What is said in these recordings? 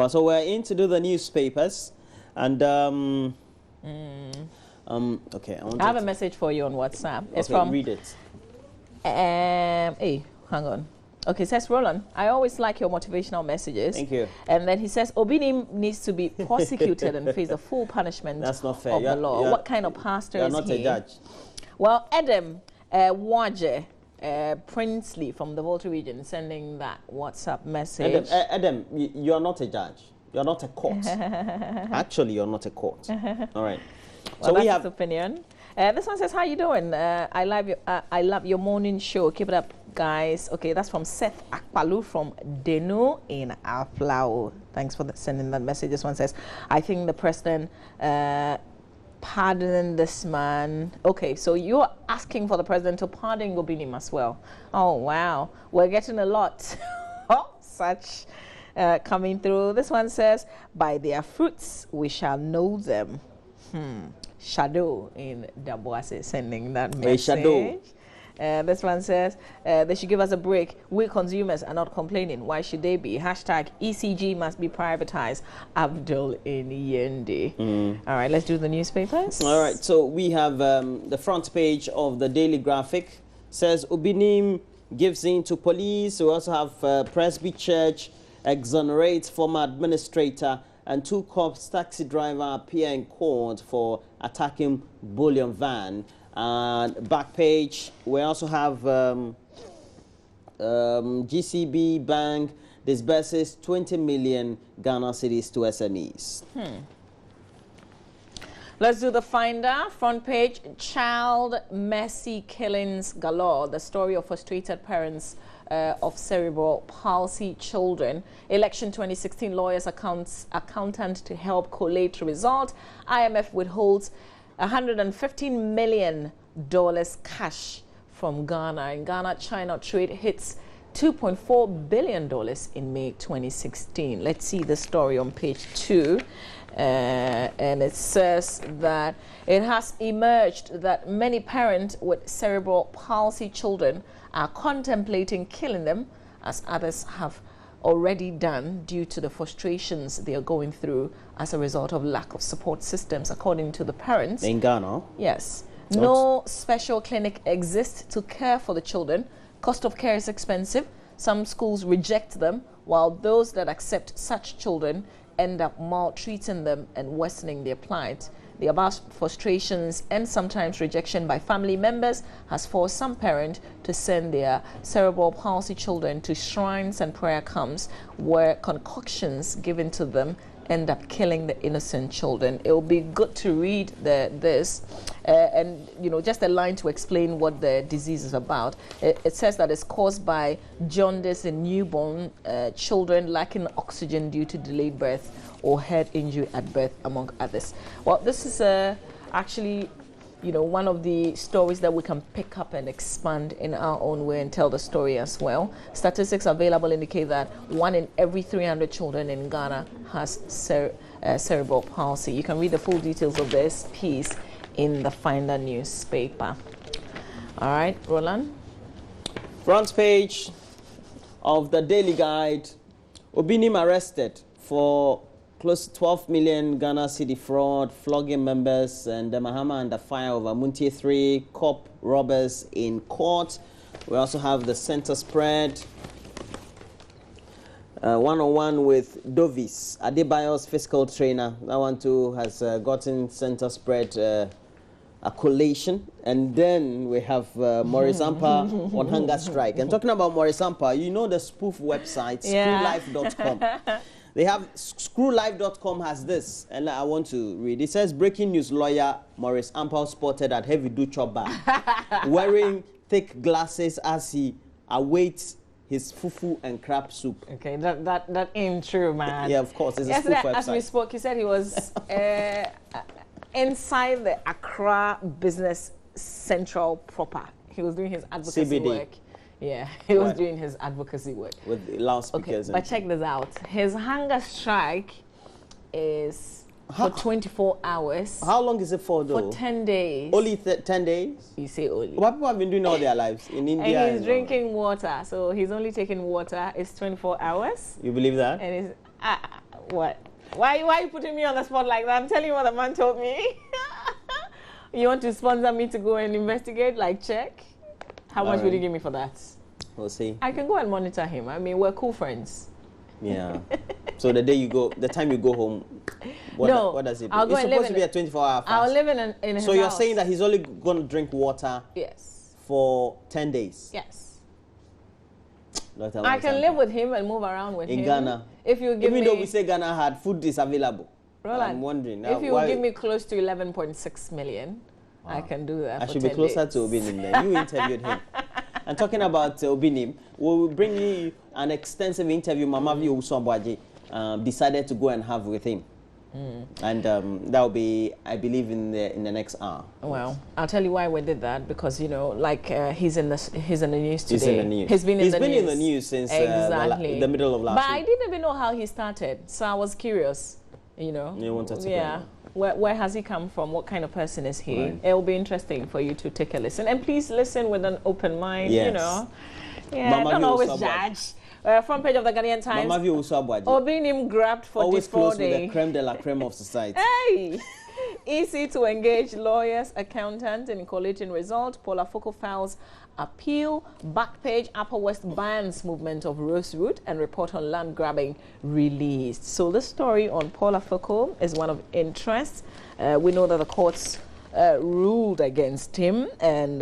course. So we're in to do the newspapers, and okay. I have a message for you on WhatsApp. It's okay, from. Read it. Hey, hang on. Okay, says Roland, I always like your motivational messages. Thank you. And then he says, Obinim needs to be prosecuted and face the full punishment That's not fair. of the law. What kind of pastor you're is not he? a judge. Well, Adam Waje, Princely from the Volta region, sending that WhatsApp message. Adam, you're not a judge. You're not a court. Actually, you're not a court. All right. Well, so we that's have his opinion. This one says, how you doing? I love your morning show. Keep it up, guys. Okay, that's from Seth Akpalu from Denu in Aflao. Thanks for sending that message. This one says, I think the president pardon this man. Okay, so you're asking for the president to pardon Gobinim as well. Oh, wow. We're getting a lot of such coming through. This one says, by their fruits we shall know them. Shadow in Daboase sending that message. Shadow. This one says they should give us a break. We consumers are not complaining. Why should they be? Hashtag ECG must be privatized. Abdul in Yendi. All right, let's do the newspapers. All right, so we have the front page of the Daily Graphic. Says Obinim gives in to police. We also have Presby Church exonerates former administrator, and 2 cops taxi driver appear in court for attacking bullion van. And back page, we also have GCB Bank disburses 20 million Ghana cedis to SMEs. Let's do the Finder. Front page, child mercy killings galore. The story of frustrated parents of cerebral palsy children. Election 2016 lawyers accountant to help collate result. IMF withholds $115 million cash from Ghana. In Ghana, China trade hits $2.4 billion in May 2016. Let's see the story on page 2. And it says that it has emerged that many parents with cerebral palsy children are contemplating killing them, as others have already done, due to the frustrations they are going through as a result of lack of support systems, according to the parents. In Ghana? Yes. No special clinic exists to care for the children. Cost of care is expensive. Some schools reject them, while those that accept such children end up maltreating them and worsening their plight. The above frustrations and sometimes rejection by family members has forced some parents to send their cerebral palsy children to shrines and prayer camps where concoctions given to them end up killing the innocent children. It will be good to read this and, you know, just a line to explain what the disease is about. It says that it's caused by jaundice in newborn children lacking oxygen due to delayed birth or head injury at birth, among others. Well, this is actually, you know, one of the stories that we can pick up and expand in our own way and tell the story as well. Statistics available indicate that 1 in every 300 children in Ghana has cerebral palsy. You can read the full details of this piece in the Finder newspaper. All right, Roland. Front page of the Daily Guide. Obinim arrested for close to 12 million Ghana cedi fraud, flogging members, and the Mahama under fire over Muntie 3 cop robbers in court. We also have the center spread. One-on-one with Dovis, Adebayo's physical trainer. That one too has gotten center spread a collation. And then we have Maurice Ampa on hunger strike. And talking about Maurice Ampa, you know the spoof website, screwlife.com. They have screwlife.com has this, and I want to read. It says, breaking news, lawyer Maurice Ampa spotted at Heavy Do Chop Bar, wearing thick glasses as he awaits his fufu and crab soup. Okay, that ain't true, man. Yeah, of course, it's a spoof website. As we spoke, he said he was inside the Accra Business Central proper. He was doing his advocacy CBD. work. Yeah, he was doing his advocacy work. With loudspeakers. Okay, but check this out. His hunger strike is for 24 hours. How long is it for, though? For 10 days. Only 10 days? You say only. What people have been doing all their lives in India? And he's drinking water. So he's only taking water. It's 24 hours. You believe that? And it's, What? Why are you putting me on the spot like that? I'm telling you what the man told me. You want to sponsor me to go and investigate, like check? How much would you give me for that? We'll see. I can go and monitor him. I mean, we're cool friends. Yeah. So the time you go home, what does it do? I'll go it's and supposed live to be a 24-hour fast. I'll live in his So you're house. saying that he's only going to drink water Yes. for 10 days? Yes. Dr. I can Mwanzampa. live with him and move around with him. In Ghana? If you give Even me... though we say Ghana had food is available. Roland, I'm wondering. if you why give me close to 11.6 million, I can do that I for should 10 be closer days. to Obinim then. You interviewed him. And talking about Obinim, we'll bring you an extensive interview Mama Vio Usomboaji decided to go and have with him. And that will be, I believe, in the next hour. Well, I'll tell you why we did that, because you know, like he's in the news today. He's in the news. He's been in the news since exactly the middle of last But week. I didn't even know how he started, so I was curious. You know, You wanted to yeah. go. Where has he come from? What kind of person is he? Right. It will be interesting for you to take a listen, and please listen with an open mind. Yes. You know, yeah, Mama don't Vio always Usomboaji. judge. Front page of the Ghanaian Times. Mama Vio Usomboaji. Obinim grabbed for Always close with the defrauding. creme de la creme of society. Hey! Easy to engage lawyers, accountants in collating result. Paula Foko files appeal. Back page, Upper West bans movement of Rose Route and report on land grabbing released. So this story on Paula Foko is one of interest. We know that the courts ruled against him, and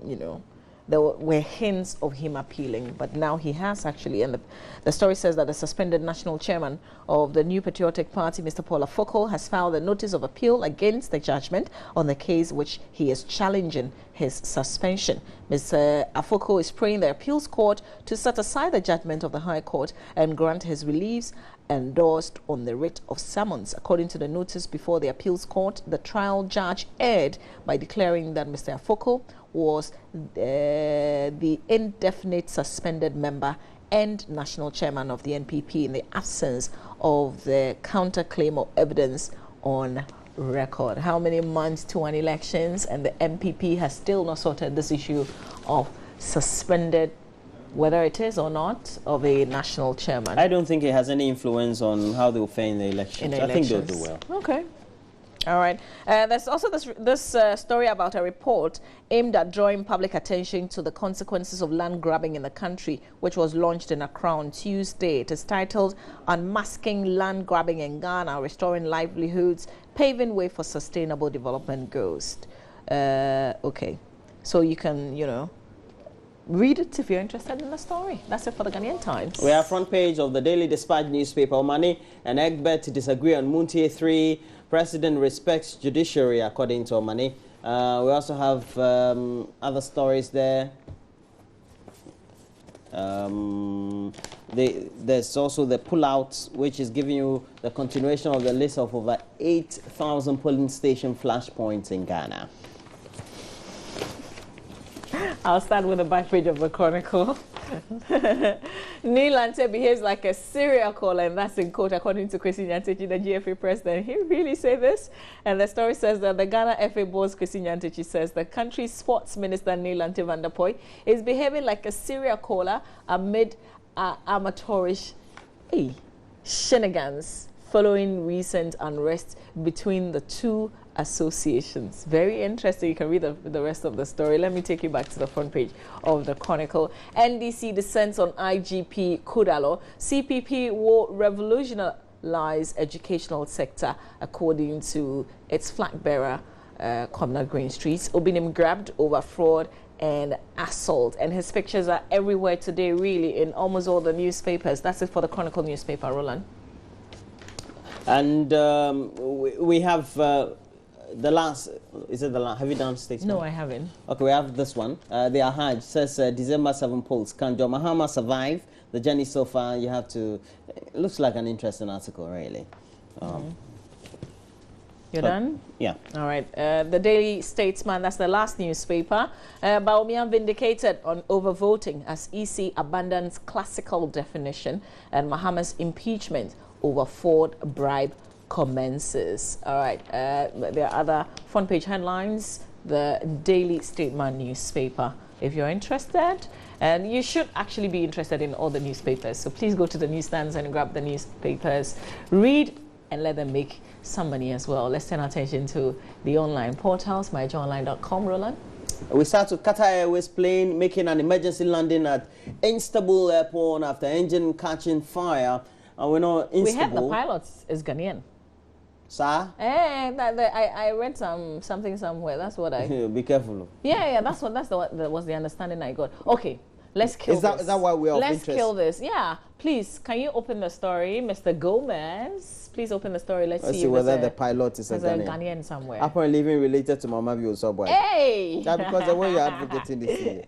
you know, there were hints of him appealing, but now he has actually, and the story says that the suspended national chairman of the New Patriotic Party, Mr. Paula Foko, has filed a notice of appeal against the judgment on the case which he is challenging his suspension. Mr. Afoko is praying the appeals court to set aside the judgment of the High Court and grant his reliefs endorsed on the writ of summons. According to the notice before the appeals court, the trial judge erred by declaring that Mr. Afoko was the indefinite suspended member and national chairman of the NPP in the absence of the counterclaim or evidence on record. How many months to an elections, and the NPP has still not sorted this issue of suspended, whether it is or not, of a national chairman. I don't think it has any influence on how they'll fare in the elections. I think they'll do well. Okay. All right. There's also this story about a report aimed at drawing public attention to the consequences of land grabbing in the country, which was launched in Accra on Tuesday. It is titled Unmasking Land Grabbing in Ghana, Restoring Livelihoods, Paving Way for Sustainable Development Goals. Okay. So you can, you know, read it if you're interested in the story. That's it for the Ghanaian Times. We are front page of the Daily Dispatch newspaper. Omani and Egbert disagree on Muntie 3. President respects judiciary, according to Omani. We also have other stories there. There's also the pullout, which is giving you the continuation of the list of over 8,000 polling station flashpoints in Ghana. I'll start with the back page of the Chronicle. Neil Ante behaves like a serial caller, and that's in quote according to Kwesi Nyantakyi, the GFA president. He really say this? And the story says that the Ghana FA boss Kwesi Nyantakyi says the country's sports minister Neil Ante van der Poy is behaving like a serial caller amid amateurish shenanigans following recent unrest between the two associations. Very interesting. You can read the rest of the story. Let me take you back to the front page of the Chronicle. NDC descends on IGP Kudalo. CPP will revolutionize educational sector, according to its flag bearer, Comrade Green Streets. Obinim grabbed over fraud and assault, and his pictures are everywhere today, really, in almost all the newspapers. That's it for the Chronicle newspaper. Roland. And we have the last, is it the last? Have you done statesman? No, I haven't. Okay, we have this one. The Ahaj says December 7 polls. Can John Mahama survive the journey so far? You have to, it looks like an interesting article, really. You're done? Yeah. All right. The Daily Statesman, that's the last newspaper. Bawumia vindicated on overvoting as EC abandons classical definition, and Mahama's impeachment over Ford bribe commences. All right. There are other front page headlines. The Daily Statesman newspaper if you're interested. And you should actually be interested in all the newspapers. So please go to the newsstands and grab the newspapers, read, and let them make some money as well. Let's turn our attention to the online portals, myjoyonline.com. Roland? We start with Qatar Airways plane making an emergency landing at Istanbul Airport after engine catching fire. And we know Istanbul. We heard the pilot is Ghanaian. Sir? I read something somewhere. That's what I... Be careful. Yeah, that was the understanding I got. Okay, let's kill this. Is that why we're of Let's interest? kill this. Yeah, please, can you open the story, Mr. Gomez? Please open the story. Let's see whether the pilot is a Ghanaian somewhere. Apparently even related to Mama View Subway. Hey! That's because the way you're advocating this here.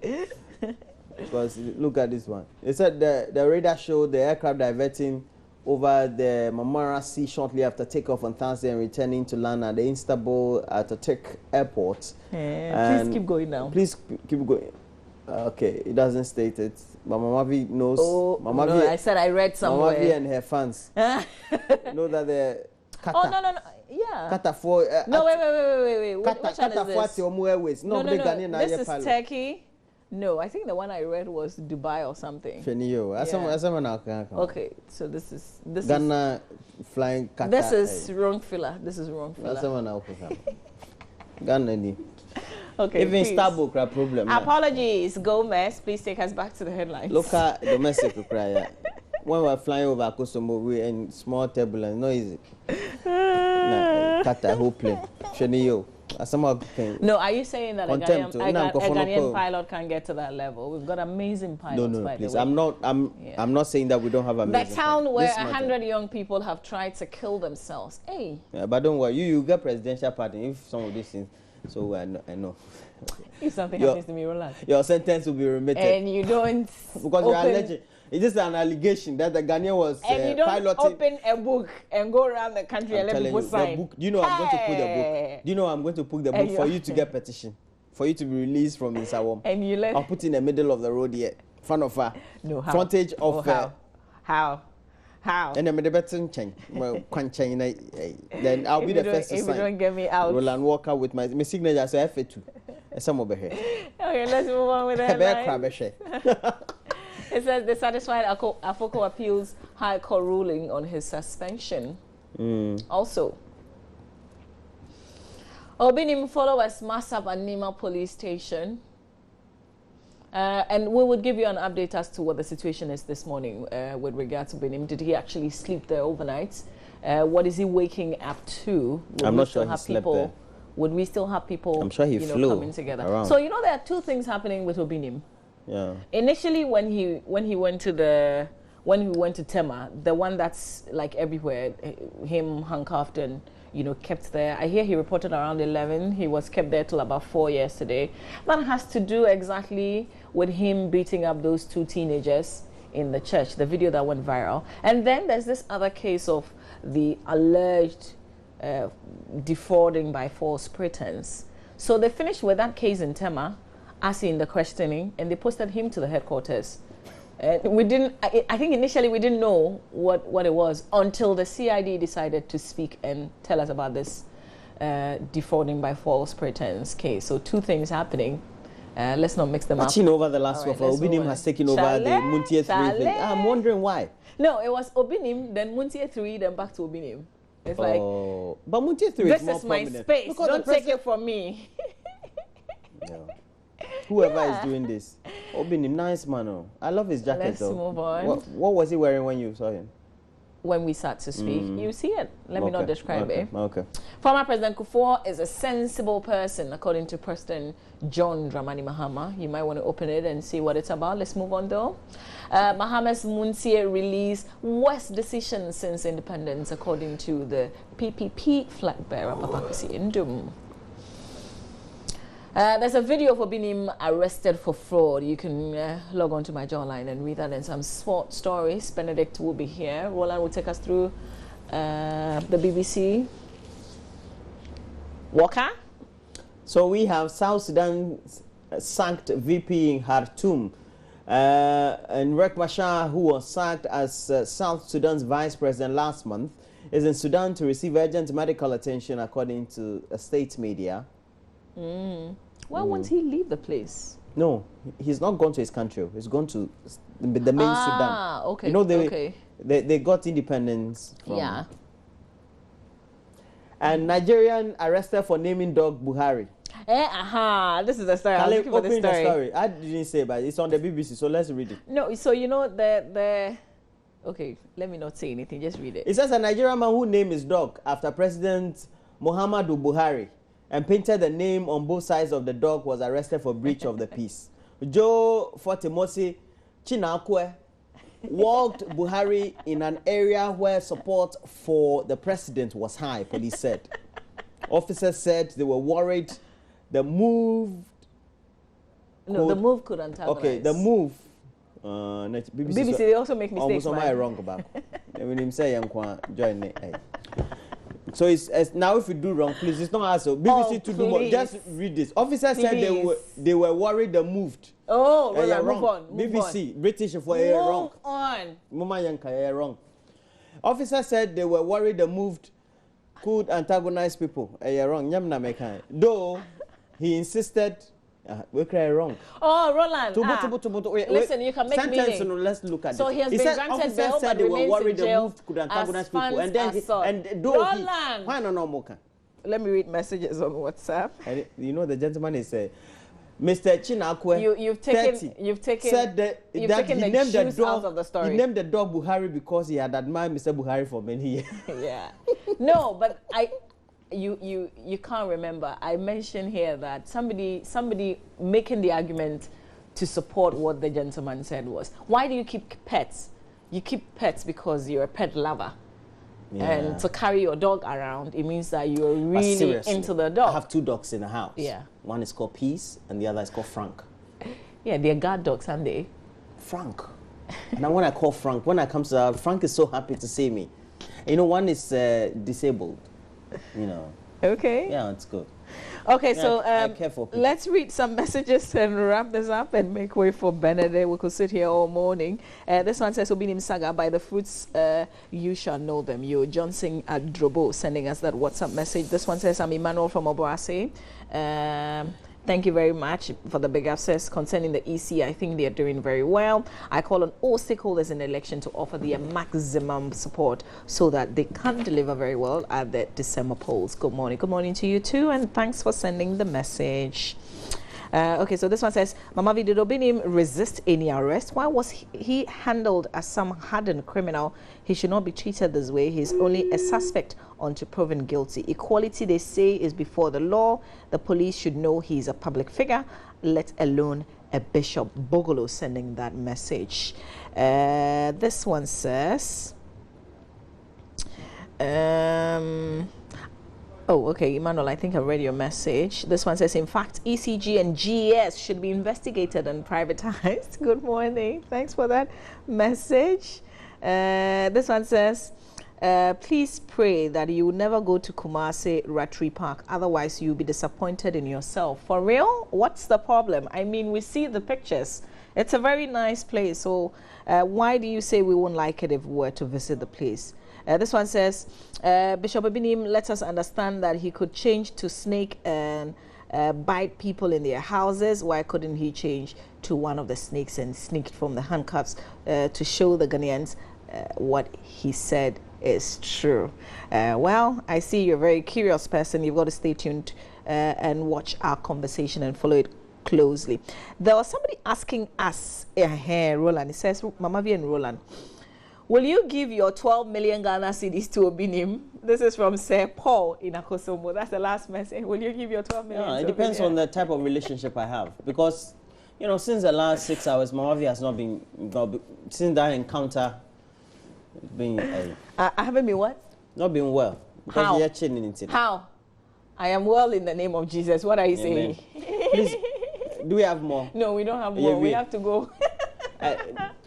Because look at this one. It said the radar showed the aircraft diverting over the Marmara Sea shortly after takeoff on Thursday and returning to land at the Istanbul Atatürk Airport. Please keep going now. Please keep going. Okay, it doesn't state it, but Mama V knows. Oh, Mama no, V, I said I read somewhere. Mama V and her fans know that the Qatar. Oh, no. Yeah. Qatar for. No, wait. Which one is this? Airways. No. This is Turkey. No, I think the one I read was Dubai or something. Okay, so this is Ghana flying Qatar. This is wrong filler. That's someone else. Ghana ni. Okay, even please. Starbucks have problem. Apologies, Gomez. Please take us back to the headlines. Local domestic cry. When we're flying over Kosovo, we in small turbulence, no easy. Qatar whole plane. No, are you saying that a Ghanaian pilot can get to that level? We've got amazing pilots. No, please. I'm not saying that we don't have amazing. The town where 100 young people have tried to kill themselves. Hey. Yeah, but don't worry, you get presidential pardon if some of these things. So I know. If something happens to me, relax. Your sentence will be remitted. And you don't. Because you're alleging. It is an allegation that the Ghanaian was and you don't piloting. Open a book and go around the country and let people sign. Do you know I'm going to put the book? Do you know I'm going to put the book for you to get petition, for you to be released from Insawam? And you let. I'll put in the middle of the road here, front of her. No, how? Frontage of How? And then the better change. Well, then I'll be the first to sign. If you don't get me out, Roland Walker with my signature. So FA2. Some over here. Okay, let's move on with the headlines. It says the satisfied Afoko appeals High Court ruling on his suspension. Also, Obinim followers mass up at Nima police station. And we would give you an update as to what the situation is this morning with regard to Obinim. Did he actually sleep there overnight? What is he waking up to? I'm not sure he slept there. Would we still have people, I'm sure he flew coming together? around. So, there are two things happening with Obinim. Yeah. Initially, when he went to Tema, the one that's like everywhere, him handcuffed and kept there. I hear he reported around 11. He was kept there till about 4 yesterday. That has to do exactly with him beating up those two teenagers in the church. The video that went viral. And then there's this other case of the alleged defrauding by false pretense. So they finished with that case in Tema, asking the questioning, and they posted him to the headquarters. We didn't. I think initially we didn't know what it was until the CID decided to speak and tell us about this defrauding by false pretense case. So two things happening. Let's not mix them up. Over the last one, Obinim has taken over the Muntie 3 thing. I'm wondering why. No, it was Obinim, then Muntie 3, then back to Obinim. It's like, but Muntie 3 this is more is my prominent. space. Don't take it from me. Yeah. Whoever is doing this, Obinim, nice man. I love his jacket. Let's move on. What was he wearing when you saw him? When we sat to speak, you see it. Let me not describe it. Okay. Former President Kufuor is a sensible person, according to President John Dramani Mahama. You might want to open it and see what it's about. Let's move on, though. Mahama's Muntie released worst decision since independence, according to the PPP flag bearer, Papa Kwesi Ndum. There's a video of Obinim arrested for fraud. You can log on to my Jawline and read that and some sport stories. Benedict will be here. Roland will take us through the BBC. Walker? So we have South Sudan sacked VP in Khartoum. And Riek Machar, who was sacked as South Sudan's vice president last month, is in Sudan to receive urgent medical attention, according to a state media. Why won't he leave the place? No, he's not gone to his country. He's gone to the main Sudan. Ah, okay. You know, they got independence from... Yeah. And Nigerian arrested for naming dog Buhari. This is the story. I was looking for the story. I didn't say, but it's on the BBC, so let's read it. No, so you know the... Okay, let me not say anything. Just read it. It says a Nigerian man who named his dog after President Muhammadu Buhari and painted the name on both sides of the dog was arrested for breach of the peace. Joe Fortimosi Chinakwe walked Buhari in an area where support for the president was high, police said. Officers said they were worried the move... No, the move could antagonize. Okay, the move... BBC, they also make mistakes. Almost wrong about. When him say join it. So it's now if you do wrong, please. It's not us. So BBC to do more. Just read this. Officers said they were worried they moved. Oh, wrong. Move on. BBC British for wrong. Move on. Mama Yanka wrong. Officers said they were worried the moved could antagonize people. Wrong. Nyamna mekan. Though he insisted. We cry wrong. Oh, Roland. Listen, you can make meaning. Let's look at so it. he has been granted bail, but they were remains worried in jail the move could antagonize people. And Roland. Why no? Let me read messages on WhatsApp. You know the gentleman is Mr. Chinakwe. You've taken the juice out of the story. He named the dog Buhari because he had admired Mr. Buhari for many years. Yeah. No, but you can't remember. I mentioned here that somebody making the argument to support what the gentleman said was, why do you keep pets? You keep pets because you're a pet lover. Yeah. And to carry your dog around, it means that you're really into the dog. I have 2 dogs in the house. Yeah. One is called Peace and the other is called Frank. Yeah, they're guard dogs, aren't they? Frank. Now when I call Frank, when I come to the Frank is so happy to see me. You know, one is disabled. You know. Okay. Yeah, it's good. Okay, yeah, so I care for people. let's read some messages and wrap this up and make way for Benedict. We could sit here all morning. This one says, Obinim Saga, by the fruits you shall know them. You, Johnson Adrobo, sending us that WhatsApp message. This one says, I'm Emmanuel from Obuasi. Thank you very much for the big access concerning the EC. I think they are doing very well. I call on all stakeholders in the election to offer their maximum support so that they can deliver very well at the December polls. Good morning. Good morning to you too, and thanks for sending the message. Okay, so this one says, Mama V, did Obinim resist any arrest? Why was he handled as some hardened criminal? He should not be treated this way. He's only a suspect until proven guilty. Equality, they say, is before the law. The police should know he's a public figure, let alone a bishop. Bogolo sending that message. This one says... Oh, okay, Emmanuel, I think I read your message. This one says, in fact, ECG and GS should be investigated and privatized. Good morning. Thanks for that message. This one says, please pray that you will never go to Kumasi Ratri Park. Otherwise, you'll be disappointed in yourself. For real? What's the problem? I mean, we see the pictures. It's a very nice place. So why do you say we won't like it if we were to visit the place? This one says, Bishop Obinim let us understand that he could change to snake and bite people in their houses. Why couldn't he change to one of the snakes and sneak from the handcuffs to show the Ghanaians what he said is true? Well, I see you're a very curious person. You've got to stay tuned and watch our conversation and follow it closely. There was somebody asking us here, Roland. He says, Mama V and Roland, will you give your 12 million Ghana cedis to Obinim? This is from Sir Paul in Akosomo. That's the last message. Will you give your 12 million? Yeah, it depends on the type of relationship I have. Because, you know, since the last 6 hours, Mamavi has not been, since that encounter, been... I haven't been what? Not been well. How? Because How? I am well in the name of Jesus. What are you saying? Please, do we have more? No, we don't have more. We have to go.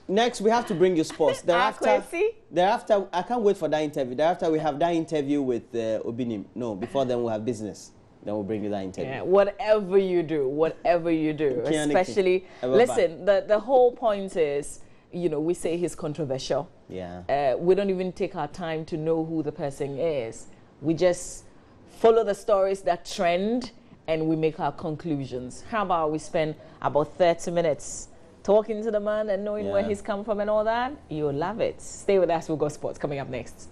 Next, we have to bring you sports. Thereafter, I can't wait for that interview. Thereafter, we have that interview with Obinim. No, before then, we'll have business. Then we'll bring you that interview. Yeah, whatever you do, especially, listen, the whole point is, you know, we say he's controversial. Yeah. We don't even take our time to know who the person is. We just follow the stories that trend and we make our conclusions. How about we spend about 30 minutes talking to the man and knowing where he's come from and all that? You'll love it. Stay with us. We've got sports coming up next.